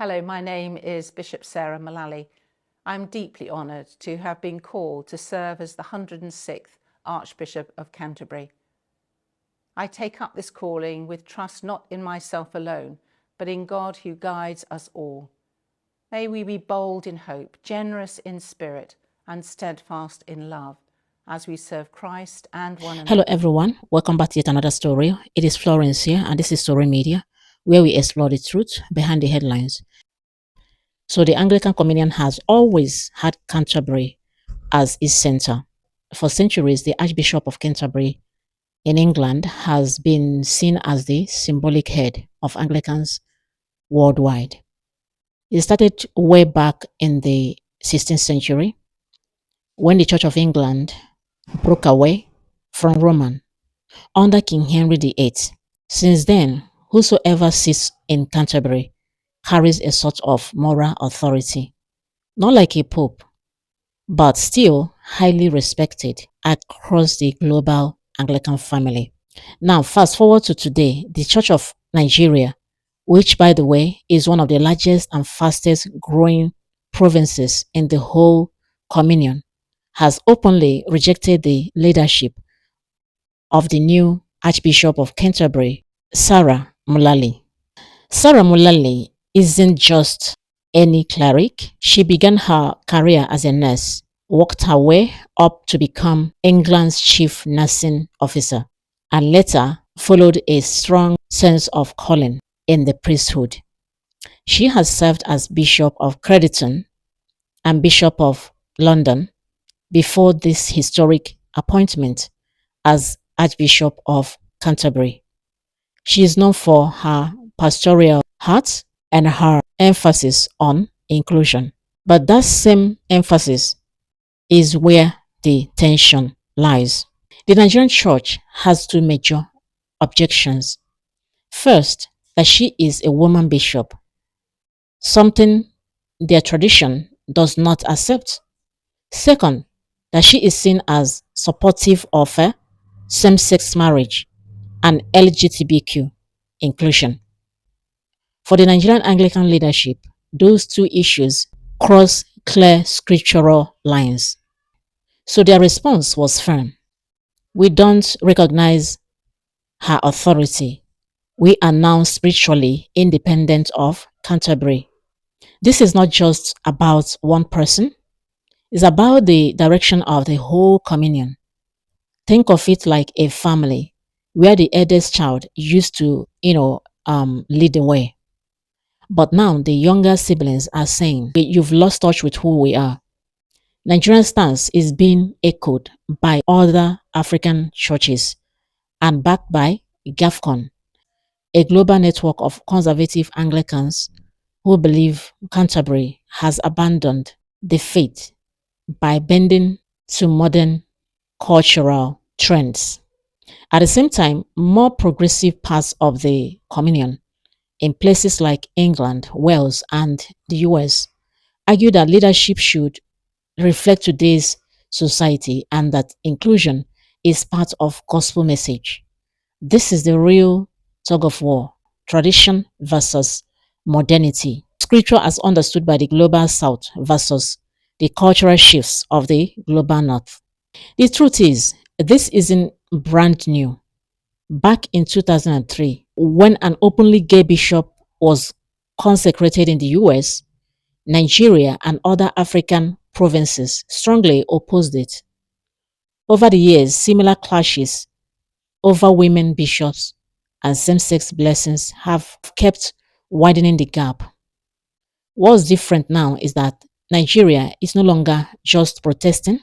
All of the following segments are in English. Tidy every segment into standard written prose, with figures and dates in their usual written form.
Hello, my name is Bishop Sarah Mullally. I'm deeply honoured to have been called to serve as the 106th Archbishop of Canterbury. I take up this calling with trust not in myself alone, but in God who guides us all. May we be bold in hope, generous in spirit, and steadfast in love as we serve Christ and one another. Hello everyone, welcome back to yet another story. It is Florence here and this is Story Media, where we explore the truth behind the headlines. So the Anglican Communion has always had Canterbury as its center. For centuries, the Archbishop of Canterbury in England has been seen as the symbolic head of Anglicans worldwide. It started way back in the 16th century when the Church of England broke away from Roman under King Henry VIII. Since then, whosoever sits in Canterbury carries a sort of moral authority, not like a pope, but still highly respected across the global Anglican family. Now, fast forward to today, the Church of Nigeria, which, by the way, is one of the largest and fastest growing provinces in the whole Communion, has openly rejected the leadership of the new Archbishop of Canterbury, Sarah Mullally. Sarah Mullally isn't just any cleric. She began her career as a nurse, worked her way up to become England's chief nursing officer, and later followed a strong sense of calling in the priesthood. She has served as Bishop of Crediton and Bishop of London before this historic appointment as Archbishop of Canterbury. She is known for her pastoral heart and her emphasis on inclusion. But that same emphasis is where the tension lies. The Nigerian church has two major objections. First, that she is a woman bishop, something their tradition does not accept. Second, that she is seen as supportive of same-sex marriage and LGBTQ inclusion. For the Nigerian Anglican leadership, those two issues cross clear scriptural lines. So their response was firm. We don't recognize her authority. We are now spiritually independent of Canterbury. This is not just about one person, it's about the direction of the whole communion. Think of it like a family where the eldest child used to, lead the way. But now the younger siblings are saying, you've lost touch with who we are. Nigerian stance is being echoed by other African churches and backed by GAFCON, a global network of conservative Anglicans who believe Canterbury has abandoned the faith by bending to modern cultural trends. At the same time, more progressive parts of the communion in places like England, Wales, and the US argue that leadership should reflect today's society and that inclusion is part of gospel message. This is the real tug of war, tradition versus modernity. Scripture as understood by the global south versus the cultural shifts of the global north. The truth is, this isn't brand new. Back in 2003, when an openly gay bishop was consecrated in the US, Nigeria and other African provinces strongly opposed it. Over the years, similar clashes over women bishops and same-sex blessings have kept widening the gap. What's different now is that Nigeria is no longer just protesting,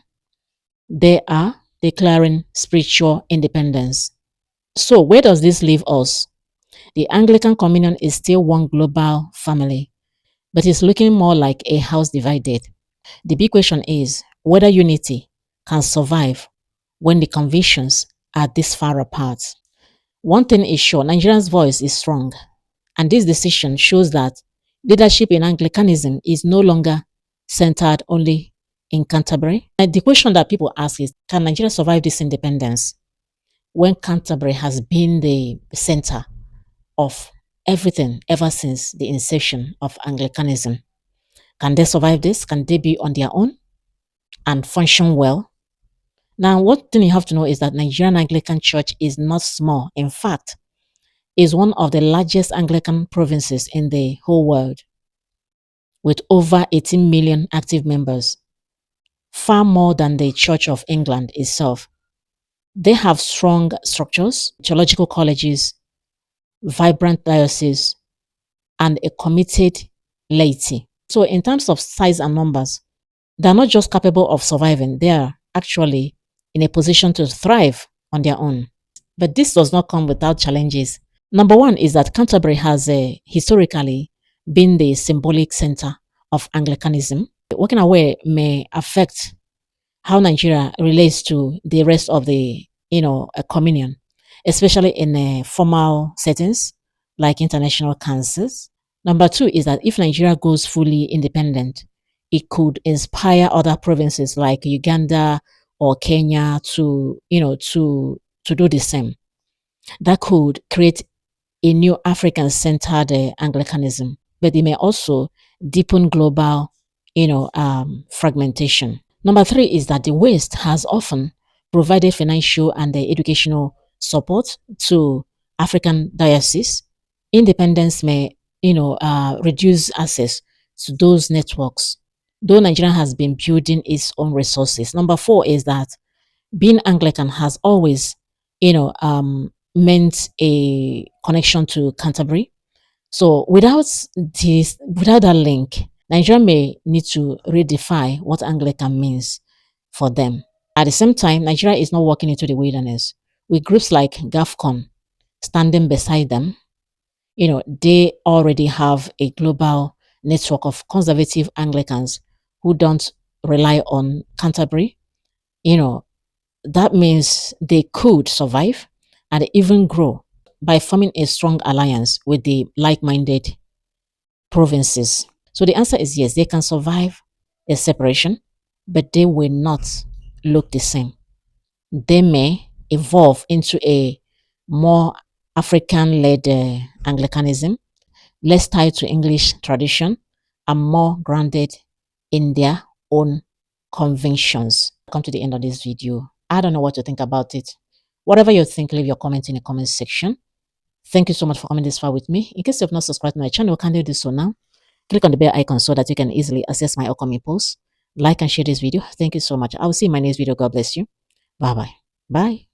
they are declaring spiritual independence. So where does this leave us? The Anglican Communion is still one global family, but it's looking more like a house divided. The big question is whether unity can survive when the convictions are this far apart. One thing is sure, Nigeria's voice is strong, and this decision shows that leadership in Anglicanism is no longer centered only in Canterbury. And the question that people ask is, can Nigeria survive this independence when Canterbury has been the center of everything ever since the inception of Anglicanism. Can they survive this? Can they be on their own and function well? Now, one thing you have to know is that Nigerian Anglican Church is not small. In fact, is one of the largest Anglican provinces in the whole world, with over 18 million active members, far more than the Church of England itself. They have strong structures, theological colleges, vibrant dioceses, and a committed laity. So, in terms of size and numbers, they're not just capable of surviving, they are actually in a position to thrive on their own. But this does not come without challenges. Number one is that Canterbury has historically been the symbolic center of Anglicanism. Walking away may affect how Nigeria relates to the rest of the, communion, especially in formal settings like international councils. Number two is that if Nigeria goes fully independent, it could inspire other provinces like Uganda or Kenya to, to do the same. That could create a new African-centered Anglicanism, but it may also deepen global, fragmentation. Number three is that the West has often provided financial and educational support to African dioceses. Independence may, reduce access to those networks, though Nigeria has been building its own resources. Number four is that being Anglican has always, meant a connection to Canterbury. So without that link, Nigeria may need to redefine what Anglican means for them. At the same time, Nigeria is not walking into the wilderness. With groups like GAFCON standing beside them, they already have a global network of conservative Anglicans who don't rely on Canterbury. You know, that means they could survive and even grow by forming a strong alliance with the like minded provinces. So the answer is yes, they can survive a separation, but they will not look the same. They may evolve into a more African led Anglicanism, less tied to English tradition, and more grounded in their own convictions. Come to the end of this video. I don't know what to think about it. Whatever you think, leave your comment in the comment section. Thank you so much for coming this far with me. In case you have not subscribed to my channel, can you do so now? Click on the bell icon so that you can easily access my upcoming posts. Like and share this video. Thank you so much. I will see you in my next video. God bless you. Bye-bye. Bye.